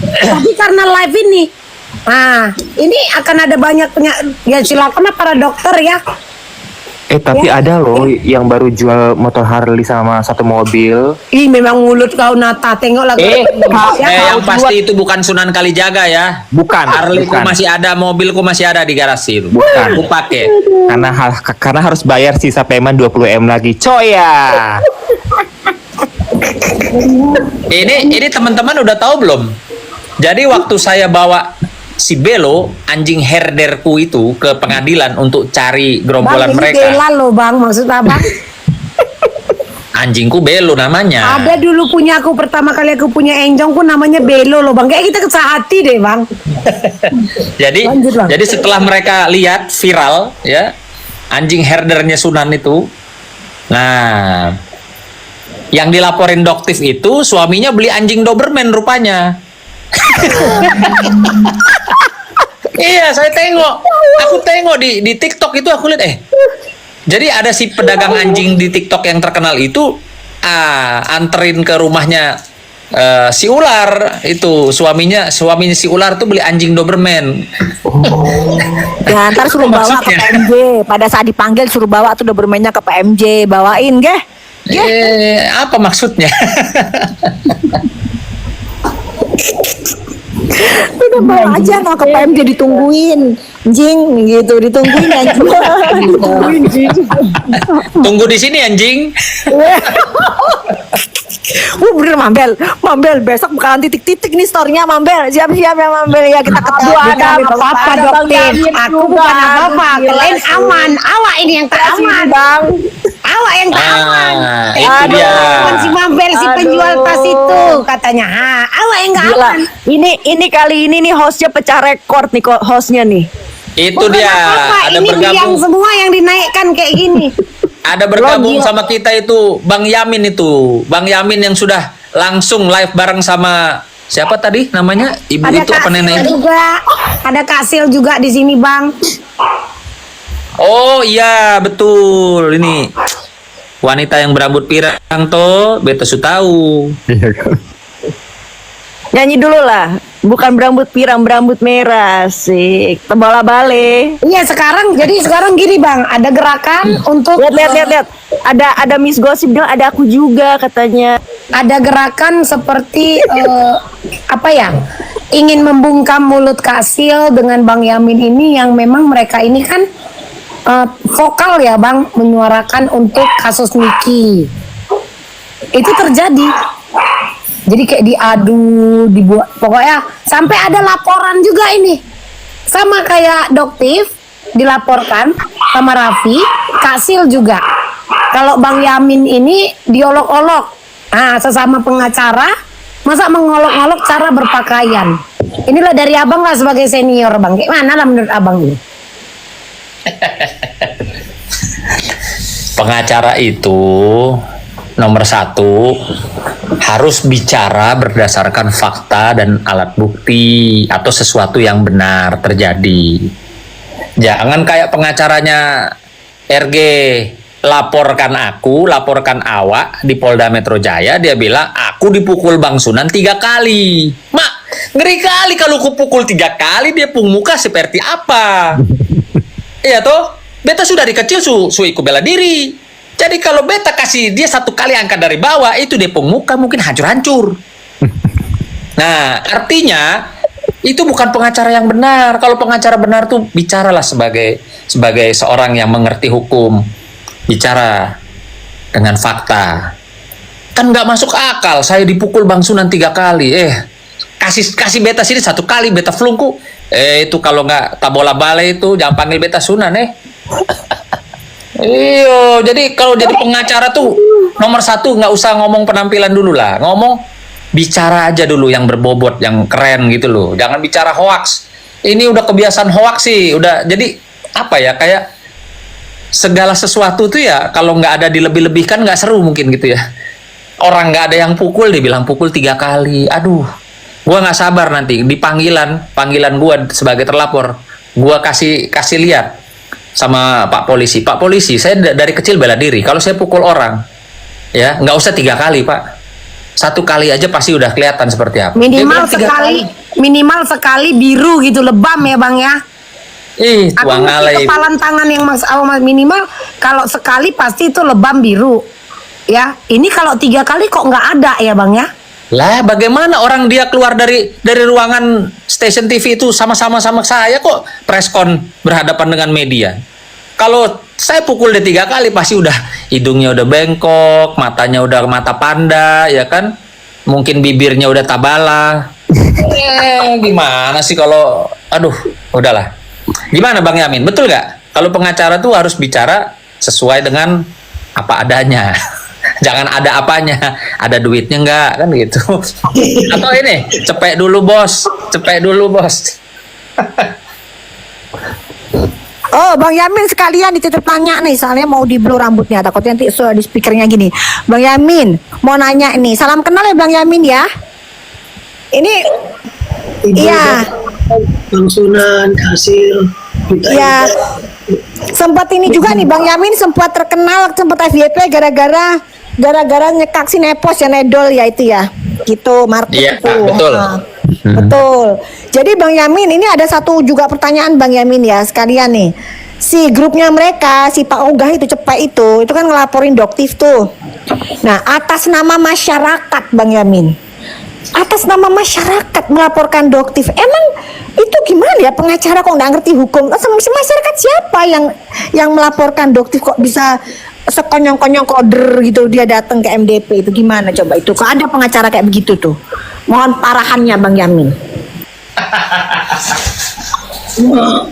Tapi karena live ini, ini akan ada banyak ya silakan para dokter ya. Tapi ada loh yang baru jual motor Harley sama satu mobil. Ih, memang mulut kau Nata, tengok lagi. Yang pasti itu bukan Sunan Kalijaga ya. Bukan. Harley-ku masih ada, mobilku masih ada di garasi itu. Bukan. Aku pakai. Karena harus bayar sisa payment 20M lagi. Coy ya. Ini teman-teman udah tahu belum? Jadi waktu saya bawa si Belo, anjing herderku itu ke pengadilan untuk cari gerombolan Bang, mereka. Bela loh Bang, maksud abang? Anjingku Belo namanya. Ada dulu punya aku, pertama kali aku punya enjongku namanya Belo loh Bang. Kayak kita kesehati deh Bang. Lanjut, Bang. Jadi setelah mereka lihat viral ya, anjing herdernya Sunan itu. Nah, yang dilaporin Doktif itu suaminya beli anjing Doberman rupanya. Iya, saya tengok. Aku tengok di TikTok itu aku lihat jadi ada si pedagang anjing di TikTok yang terkenal itu anterin ke rumahnya si ular itu suaminya si ular tuh beli anjing Doberman. Ya ntar suruh bawa ke PMJ. Pada saat dipanggil suruh bawa tuh Dobermannya ke PMJ, bawain geh. Apa maksudnya? Udah bawa aja no ke PMJ, ditungguin anjing gitu, ditungguin anjing. Ditungguin anjing. Tunggu di sini anjing. Bener Mambel besok bakalan titik-titik nih storynya Mambel. Siap-siap ya Mambel ya, kita ketemu. Ada apa-apa Dokter. Aku bukan apa-apa. Kalian aman. Awak ini yang tak aman. Bang. Awak yang tak aman. Itu dia. Si Mambel si penjual tas itu katanya. Awak yang nggak aman. Ini kali ini nih hostnya pecah rekor nih, hostnya nih. Itu dia. Ada Ini bergabung. yang semua yang dinaikkan kayak gini. Ada bergabung sama kita itu Bang Yamin itu. Bang Yamin yang sudah langsung live bareng sama siapa tadi namanya? Ibu Ada itu apa Kak nenek? Sil juga. Ada Kak Sil juga di sini, Bang. Oh iya, betul. Ini wanita yang berambut pirang tuh, beta su tahu. Nyanyi dulu lah. Bukan berambut pirang, berambut merah sih. Tebala bale. Iya, sekarang gini, Bang. Ada gerakan untuk Lihat. Ada Miss Gosip bilang ada aku juga katanya. ada gerakan seperti apa ya? Ingin membungkam mulut Kak Sil dengan Bang Yamin ini yang memang mereka ini kan vokal ya, Bang, menyuarakan untuk kasus Niki. Itu terjadi. Jadi kayak diadu, dibuat, pokoknya sampai ada laporan juga ini. Sama kayak Doktif dilaporkan sama Raffi, Kak Sil juga. Kalau Bang Yamin ini diolok-olok. Sesama pengacara, masa mengolok-olok cara berpakaian. Inilah dari Abang lah sebagai senior, Bang. Kayak mana lah menurut Abang ini? Pengacara itu nomor satu harus bicara berdasarkan fakta dan alat bukti atau sesuatu yang benar terjadi. Jangan kayak pengacaranya RG, laporkan awak di Polda Metro Jaya, dia bilang aku dipukul Bang Sunan 3 kali. Mak, ngeri kali kalau kupukul 3 kali, dia pung muka seperti apa? Iya toh, beta sudah dari kecil su ikut bela diri. Jadi kalau beta kasih dia 1 kali angkat dari bawah, itu dia pung muka mungkin hancur-hancur. Nah, artinya itu bukan pengacara yang benar. Kalau pengacara benar tuh bicaralah sebagai seorang yang mengerti hukum, bicara dengan fakta. Kan nggak masuk akal saya dipukul Bang Sunan 3 kali. Kasih beta sini 1 kali, beta flungku. Itu kalau nggak tabola balai itu jangan panggil beta Sunan Iyo, jadi kalau jadi pengacara tuh nomor 1 nggak usah ngomong penampilan dulu lah, ngomong bicara aja dulu yang berbobot, yang keren gitu loh. Jangan bicara hoax. Ini udah kebiasaan hoax sih, udah jadi apa ya, kayak segala sesuatu tuh ya kalau nggak ada dilebih-lebihkan nggak seru mungkin gitu ya. Orang nggak ada yang pukul, dibilang pukul 3 kali. Aduh, gua nggak sabar nanti di panggilan gua sebagai terlapor, gua kasih lihat sama Pak Polisi, saya dari kecil bela diri. Kalau saya pukul orang, ya nggak usah 3 kali Pak, Satu kali aja pasti udah kelihatan seperti apa. Dia Minimal bilang 3 sekali, minimal sekali biru gitu lebam ya bang ya. Ih, Aku tuang mesti alay. kepalan tangan yang minimal kalau sekali pasti itu lebam biru. Ya, ini kalau 3 kali kok nggak ada ya bang ya? Lah, bagaimana orang dia keluar dari ruangan stasiun TV itu sama-sama sama saya kok preskon berhadapan dengan media. Kalau saya pukul dia 3 kali pasti udah hidungnya udah bengkok, matanya udah mata panda, ya kan? Mungkin bibirnya udah tabala. Gimana sih kalau, aduh, udahlah. Gimana Bang Yamin? Betul nggak? Kalau pengacara tuh harus bicara sesuai dengan apa adanya. Jangan ada apanya, ada duitnya nggak kan gitu. Atau ini, cepet dulu bos. Oh, Bang Yamin sekalian dititip tanya nih, soalnya mau di blow rambutnya, takutnya nanti di speakernya gini. Bang Yamin, mau nanya nih, salam kenal ya Bang Yamin ya. Ini, iya, Bang Sunan, Hasil, ya. Sempat ini juga nih Bang Yamin sempat terkenal, sempat FYP gara-gara nyekak sinepos ya Nedol ya itu ya. Gitu, market Iya, itu. betul. Nah, betul. Jadi Bang Yamin ini ada satu juga pertanyaan Bang Yamin ya sekalian nih. Si grupnya mereka, si Pak Ogah itu Cepek itu kan ngelaporin Doktif tuh. Nah, atas nama masyarakat Bang Yamin. Atas nama masyarakat melaporkan Doktif. Emang itu gimana ya pengacara kok nggak ngerti hukum? Masyarakat siapa yang melaporkan Doktif kok bisa sekonyong-konyong koder gitu dia datang ke MDP itu gimana coba itu? Kok ada pengacara kayak begitu tuh? Mohon parahannya Bang Yamin.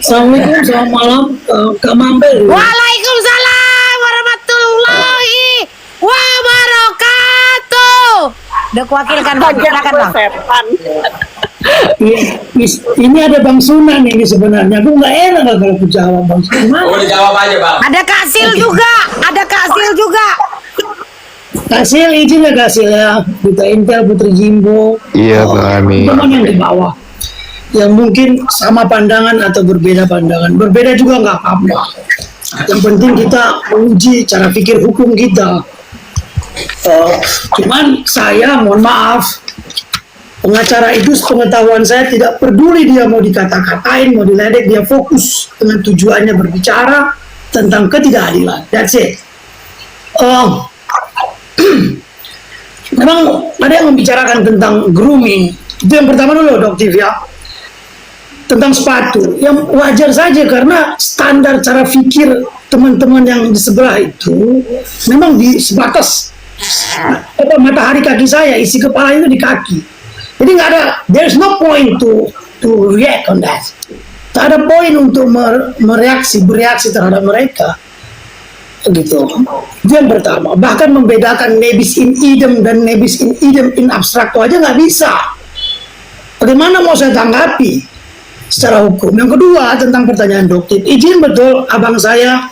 Assalamualaikum, selamat malam, Kak Mambel. Waalaikumsalam warahmatullahi wabarakatuh. Udah kuwakilkan bang, silakan bang. Ini ada Bang Sunan ini sebenarnya. Aku nggak enak kalau aku jawab Bang Sunan. Dijawab aja Bang. Ada Kak Sil juga, Hasil izin ya Hasil ya. Kita Intel, Putri Jimbo. Iya, Bang Amin. Teman yang di bawah. Yang mungkin sama pandangan atau berbeda pandangan. Berbeda juga nggak apa-apa. Yang penting kita uji cara pikir hukum kita. Cuman saya mohon maaf, pengacara itu sepengetahuan saya tidak peduli dia mau dikata-katain, mau diledek, dia fokus dengan tujuannya berbicara tentang ketidakadilan. That's it. Memang ada yang membicarakan tentang grooming. Itu yang pertama dulu Doktif ya. Tentang sepatu, yang wajar saja karena standar cara pikir teman-teman yang di sebelah itu memang di sebatas matahari kaki saya, isi kepala itu di kaki. Jadi nggak ada, there's no point to react on that. Tak ada poin untuk bereaksi terhadap mereka. Gitu. Itu yang pertama. Bahkan membedakan nebis in idem dan nebis in idem in abstrakto aja nggak bisa. Bagaimana mau saya tanggapi secara hukum? Yang kedua tentang pertanyaan Doktif. Izin betul abang saya,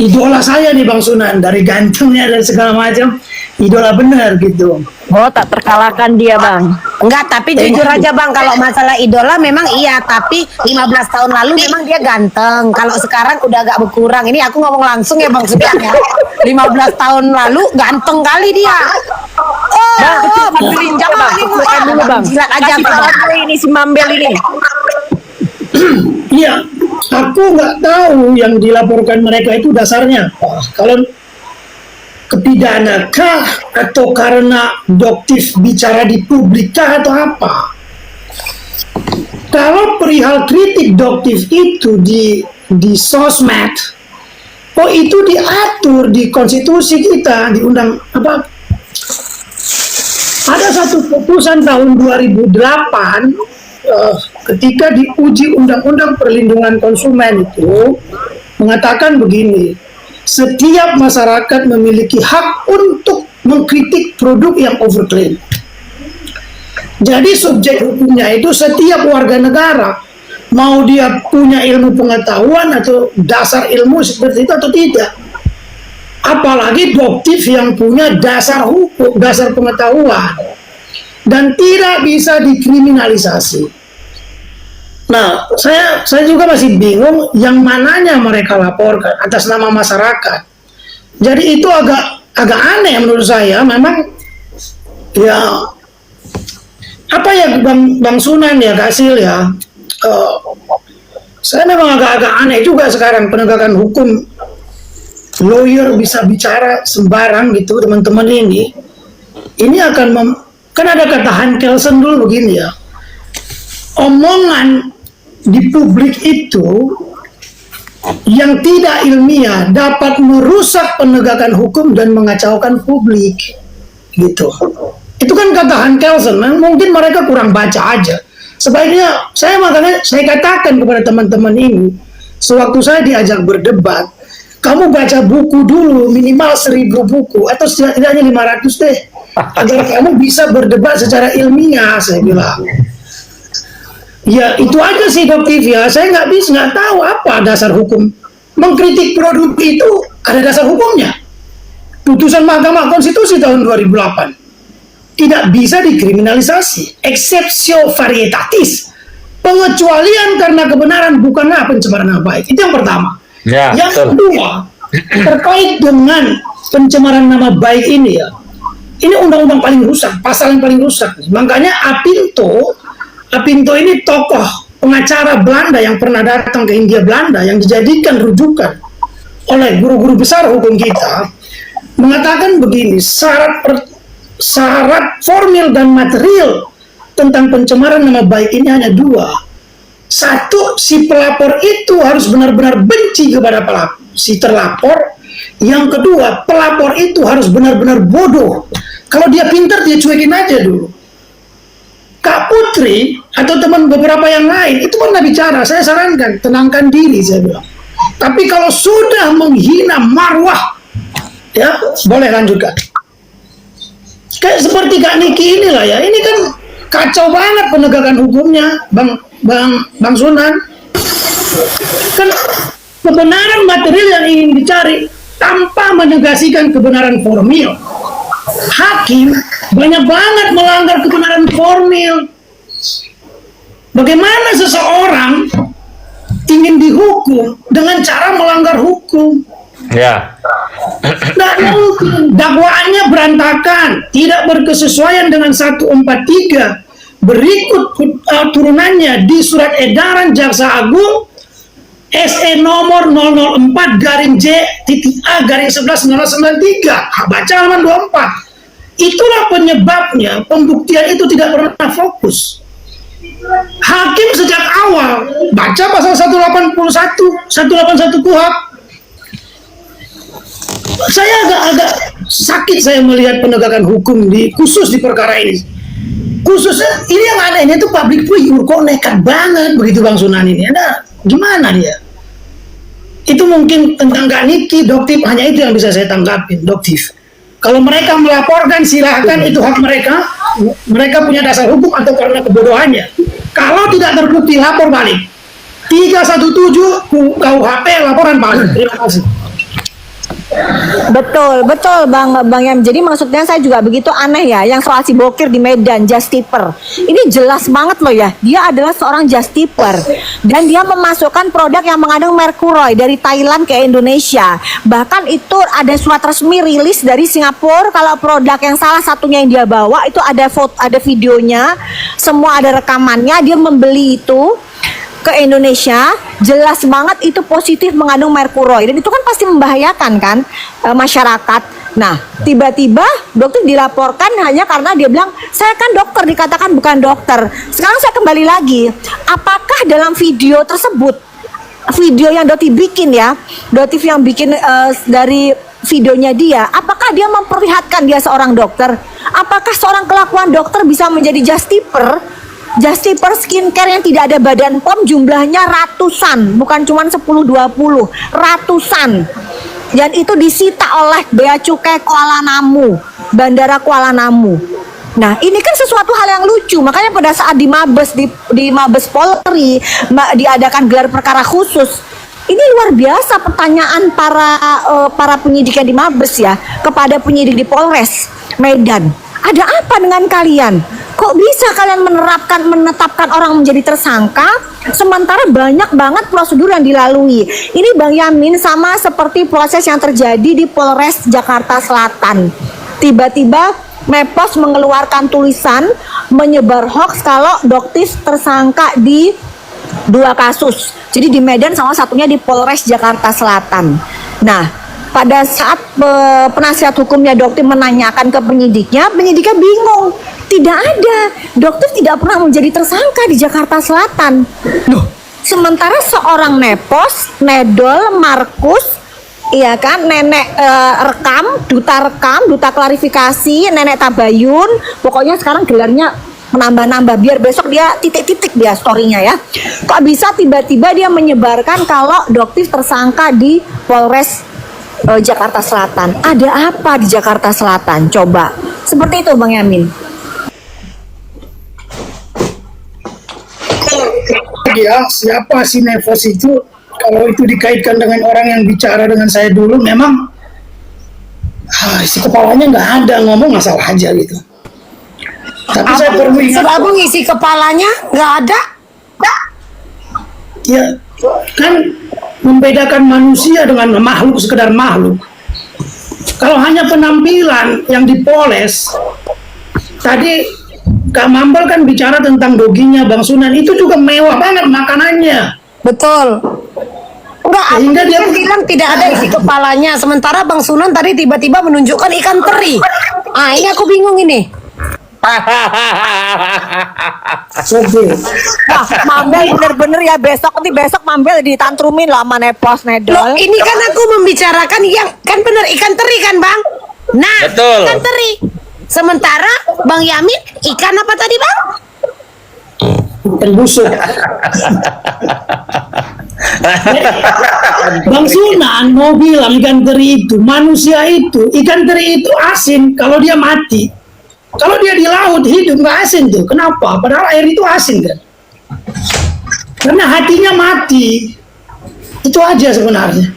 idola saya nih Bang Sunan, dari gantengnya dan segala macam, idola benar gitu. Oh, tak terkalahkan dia Bang. Enggak, tapi jujur aja bang, kalau masalah idola memang iya, tapi 15 tahun lalu memang dia ganteng. Kalau sekarang udah agak berkurang. Ini aku ngomong langsung ya Bang Sudan ya. 15 tahun lalu ganteng kali dia. Bang, jangan dulu bang. Silat aja bang. Ini si Mambel ini. Iya, aku nggak tahu yang dilaporkan mereka itu dasarnya apa. Kalau kepidana kah atau karena Doktif bicara di publik kah atau apa? Kalau perihal kritik Doktif itu di sosmed, oh itu diatur di konstitusi kita, di undang apa? Ada satu putusan tahun 2008 ketika diuji undang-undang perlindungan konsumen itu mengatakan begini. Setiap masyarakat memiliki hak untuk mengkritik produk yang overclaim. Jadi subjek hukumnya itu setiap warga negara, mau dia punya ilmu pengetahuan atau dasar ilmu seperti itu atau tidak. Apalagi Doktif yang punya dasar hukum, dasar pengetahuan, dan tidak bisa dikriminalisasi. Nah, saya juga masih bingung yang mananya mereka laporkan atas nama masyarakat. Jadi itu agak aneh menurut saya. Memang Ya, apa ya Bang Sunan ya, Kak Sil ya. Eh, saya memang agak-agak aneh juga sekarang penegakan hukum, lawyer bisa bicara sembarang gitu teman-teman ini. Ini akan kan ada kata Han Kelsen dulu begini ya. Omongan di publik itu yang tidak ilmiah dapat merusak penegakan hukum dan mengacaukan publik gitu. Itu kan kata Han Kelsen. Mungkin mereka kurang baca aja. Sebaiknya makanya saya katakan kepada teman-teman ini, sewaktu saya diajak berdebat, kamu baca buku dulu minimal 1000 buku atau setidaknya 500 deh, agar kamu bisa berdebat secara ilmiah, saya bilang. Ya itu aja sih Dok Tivia, saya nggak tahu apa dasar hukum mengkritik produk itu, ada dasar hukumnya. Putusan Mahkamah Konstitusi tahun 2008 tidak bisa dikriminalisasi, exceptio varietatis, pengecualian karena kebenaran bukanlah pencemaran nama baik. Itu yang pertama. Ya, Yang betul. kedua, terkait dengan pencemaran nama baik ini ya, ini undang-undang paling rusak, pasal yang paling rusak. Makanya Apinto ini tokoh pengacara Belanda yang pernah datang ke Hindia Belanda yang dijadikan rujukan oleh guru-guru besar hukum kita, mengatakan begini, syarat formil dan material tentang pencemaran nama baik ini hanya dua. Satu, si pelapor itu harus benar-benar benci kepada si terlapor. Yang kedua, pelapor itu harus benar-benar bodoh. Kalau dia pintar, dia cuekin aja dulu. Kak Putri atau teman beberapa yang lain itu pernah bicara, saya sarankan tenangkan diri, saya bilang. Tapi kalau sudah menghina marwah, ya boleh lanjutkan. Kayak seperti Kak Niki inilah ya, ini kan kacau banget penegakan hukumnya, Bang Sunan. Kan kebenaran material yang ingin dicari tanpa menegasikan kebenaran formil. Hakim banyak banget melanggar kebenaran formil. Bagaimana seseorang ingin dihukum dengan cara melanggar hukum? Ya. Tidak mungkin. Dakwaannya berantakan, tidak berkesesuaian dengan 143. Berikut turunannya di surat edaran Jaksa Agung SE nomor 004-J.A-11-1993. Baca halaman 24. Itulah penyebabnya pembuktian itu tidak pernah fokus. Hakim sejak awal baca pasal 181 KUHP. Saya agak sakit saya melihat penegakan hukum khusus di perkara ini. Khususnya ini yang anehnya itu public figure kok nekat banget begitu Bang Sunan ini. Ada gimana dia? Itu mungkin tentang Kak Niki, Doktif, hanya itu yang bisa saya tanggapin, Doktif. Kalau mereka melaporkan silahkan, itu hak mereka. Mereka punya dasar hukum atau karena kebodohannya. Kalau tidak terbukti lapor balik. 317 KUHP laporan balik. Terima kasih. Betul Bang Yam. Jadi maksudnya saya juga begitu aneh ya, yang soal si Bokir di Medan, justiper. Ini jelas banget loh ya, dia adalah seorang justiper dan dia memasukkan produk yang mengandung merkuroi dari Thailand ke Indonesia. Bahkan itu ada surat resmi rilis dari Singapura kalau produk yang salah satunya yang dia bawa itu ada foto, ada videonya, semua ada rekamannya, dia membeli itu ke Indonesia, jelas banget itu positif mengandung merkuroi dan itu kan pasti membahayakan kan masyarakat. Nah, tiba-tiba dokter dilaporkan hanya karena dia bilang saya kan dokter, dikatakan bukan dokter. Sekarang saya kembali lagi, apakah dalam video tersebut, video yang Doti bikin ya, Doti yang bikin dari videonya dia, apakah dia memperlihatkan dia seorang dokter? Apakah seorang kelakuan dokter bisa menjadi justiper skincare yang tidak ada badan POM jumlahnya ratusan, bukan cuma 10-20, ratusan. Dan itu disita oleh Bea Cukai Kuala Namu, Bandara Kuala Namu. Nah, ini kan sesuatu hal yang lucu. Makanya pada saat di Mabes Polri diadakan gelar perkara khusus, ini luar biasa pertanyaan para penyidik yang di Mabes ya kepada penyidik di Polres Medan. Ada apa dengan kalian? Kok bisa kalian menetapkan orang menjadi tersangka sementara banyak banget prosedur yang dilalui? Ini Bang Yamin sama seperti proses yang terjadi di Polres Jakarta Selatan. Tiba-tiba Mepos mengeluarkan tulisan menyebar hoax kalau Doktif tersangka di 2 kasus. Jadi di Medan, salah satunya di Polres Jakarta Selatan. Nah, pada saat penasihat hukumnya Doktif menanyakan ke penyidiknya bingung. Tidak ada. Doktif tidak pernah menjadi tersangka di Jakarta Selatan. Loh, sementara seorang Mepos, Nedol, Markus, iya kan, nenek rekam, duta klarifikasi, nenek Tabayun, pokoknya sekarang gelarnya menambah-nambah biar besok dia titik-titik dia story-nya ya. Kok bisa tiba-tiba dia menyebarkan kalau Doktif tersangka di Polres Jakarta Selatan? Ada apa di Jakarta Selatan? Coba. Seperti itu Bang Yamin. Ya, siapa si Nevos itu? Kalau itu dikaitkan dengan orang yang bicara dengan saya dulu, memang isi kepalanya nggak ada, ngomong masalah aja gitu. Tapi saya perlu ingat, Abang isi kepalanya nggak ada. ya kan membedakan manusia dengan makhluk, sekedar makhluk. Kalau hanya penampilan yang dipoles, tadi Kak Mambel kan bicara tentang doginya Bang Sunan, itu juga mewah banget makanannya. Betul. Enggak, Sehingga dia bilang tidak ada isi kepalanya. Sementara Bang Sunan tadi tiba-tiba menunjukkan ikan teri. Ah, ini aku bingung ini. Oke. Wah, Mambel bener-bener ya, besok Mambel ditantrumin lah sama Nepos, Loh, Nedol. ini kan aku membicarakan yang kan bener ikan teri kan, Bang? Nah, Betul. ikan teri. Sementara Bang Yamin ikan apa tadi, Bang? Ikan busuk. Bang Sunan mau bilang ikan teri itu, manusia itu, ikan teri itu asin kalau dia mati. Kalau dia di laut hidup nggak asin tuh. Kenapa? Padahal air itu asin kan. Karena hatinya mati. Itu aja sebenarnya.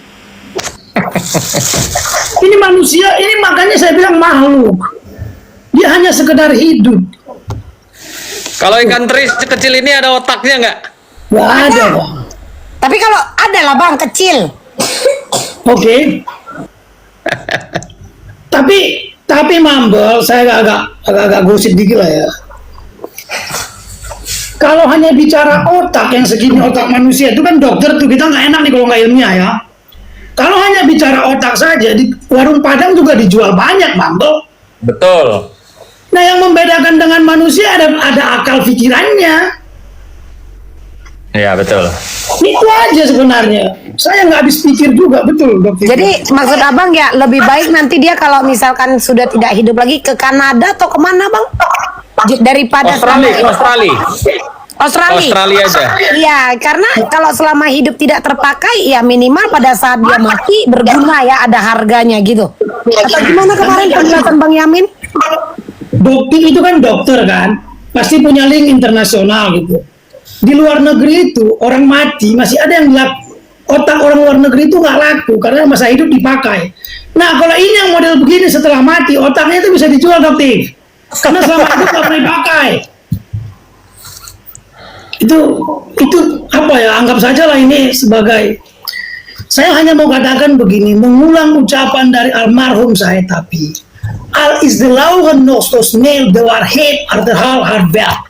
Ini manusia, ini makanya saya bilang makhluk. Dia hanya sekedar hidup. Kalau ikan teri kecil ini ada otaknya nggak? Nggak ada, Bang. Tapi kalau ada lah, Bang, kecil. Oke. Tapi Mambel, saya agak gosip dikit lah ya. Kalau hanya bicara otak yang segini, otak manusia itu kan dokter tuh, kita nggak enak nih kalau nggak ilmiah ya. Kalau hanya bicara otak saja di warung Padang juga dijual banyak, Mambel. Betul. Nah, yang membedakan dengan manusia ada akal pikirannya. Ya betul. Itu aja sebenarnya. Saya nggak habis pikir juga, betul dokter. Jadi maksud Abang ya lebih baik nanti dia kalau misalkan sudah tidak hidup lagi ke Kanada atau kemana, Bang? Daripada Australia aja. Iya, karena kalau selama hidup tidak terpakai, ya minimal pada saat dia mati berguna ya, ada harganya gitu. Atau gimana kemarin penjelasan Bang Yamin? Dokter itu kan dokter kan, pasti punya link internasional gitu. Di luar negeri itu orang mati masih ada yang otak orang luar negeri itu nggak laku karena masa hidup dipakai. Nah kalau ini yang model begini setelah mati otaknya itu bisa dijual dokter, karena selama itu nggak pernah dipakai. Itu apa ya? Anggap saja lah ini sebagai, saya hanya mau katakan begini, mengulang ucapan dari almarhum saya tapi al izdilauhan nostos nail the warhead arterhal hardware.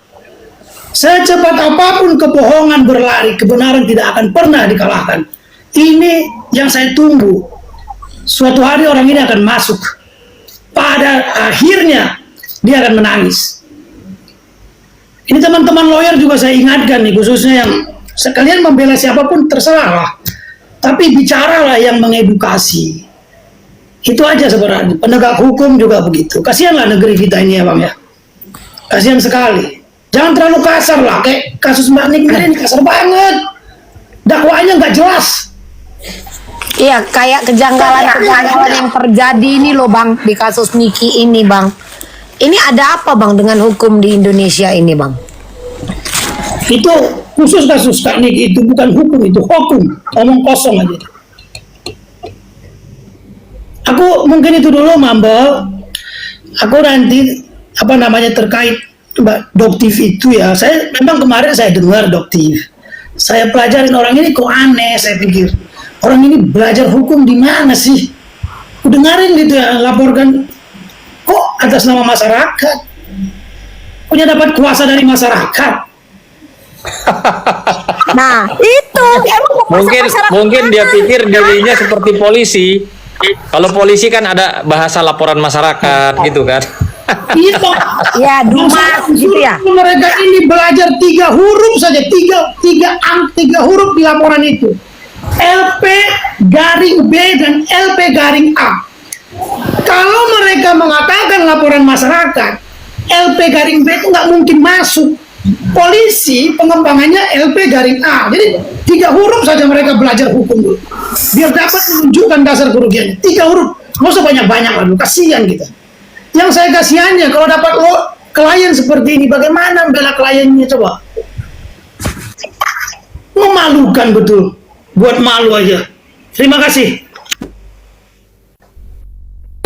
Secepat apapun kebohongan berlari, kebenaran tidak akan pernah dikalahkan. Ini yang saya tunggu. Suatu hari orang ini akan masuk. Pada akhirnya dia akan menangis. Ini teman-teman lawyer juga saya ingatkan nih, khususnya yang sekalian membela siapapun terserah lah. Tapi bicaralah yang mengedukasi. Itu aja sebenarnya. Penegak hukum juga begitu. Kasihanlah negeri kita ini ya Bang ya. Kasihan sekali. Jangan terlalu kasar lah, kayak kasus Mbak Nik ini kasar banget. Dakwaannya nggak jelas. Iya, kayak kejanggalan yang terjadi ini loh, Bang, di kasus Niki ini, Bang. Ini ada apa, Bang, dengan hukum di Indonesia ini, Bang? Itu khusus kasus Kak Nik, itu bukan hukum, itu hukum. Omong kosong aja. Aku mungkin itu dulu, Mambel. Aku nanti terkait Mbak Doktif itu ya, saya memang kemarin saya dengar Doktif, saya pelajarin orang ini kok aneh, saya pikir orang ini belajar hukum di mana sih? Aku dengerin gitu ya, laporkan kok atas nama masyarakat, punya dapat kuasa dari masyarakat. Nah, itu emang Mungkin dia pikir dirinya seperti polisi. Kalau polisi kan ada bahasa laporan masyarakat gitu kan. Iya, ya Dumas gitu ya. mereka ini belajar 3 huruf saja, tiga huruf di laporan itu. LP garing B dan LP garing A. Kalau mereka mengatakan laporan masyarakat, LP garing B itu nggak mungkin masuk. Polisi pengembangannya LP garing A. Jadi 3 huruf saja mereka belajar hukum dulu, biar dapat menunjukkan dasar kerugiannya. 3 huruf, nggak usah banyak-banyak, aduh kasihan kita. Yang saya kasihannya kalau dapat klien seperti ini, bagaimana membela kliennya coba? Memalukan betul, buat malu aja. Terima kasih.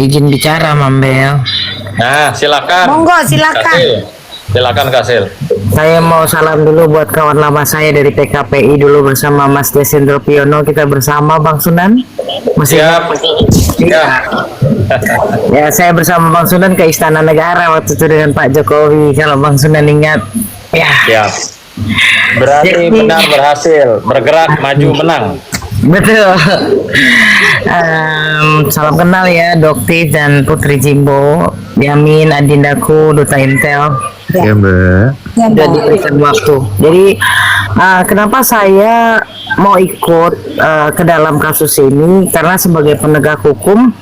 Izin bicara, Mambel. Nah, silakan. Monggo, silakan. Kasil. Silakan Kasil. Saya mau salam dulu buat kawan lama saya dari PKPI dulu bersama Mas Desendro Piono. Kita bersama Bang Sunan. Masih Siap. Iya. Ya, saya bersama Bang Sunan ke Istana Negara waktu itu dengan Pak Jokowi. Kalau Bang Sunan ingat, ya. Siap. Berarti Jadi- benar berhasil, bergerak maju menang. Betul. Salam kenal ya, Doktif dan Putri Jimbo, Yamin, Adindaku, Duta Intel. Ya, Mbak. Ya, Sudah Bang. diberikan waktu. Jadi kenapa saya mau ikut ke dalam kasus ini? Karena sebagai penegak hukum,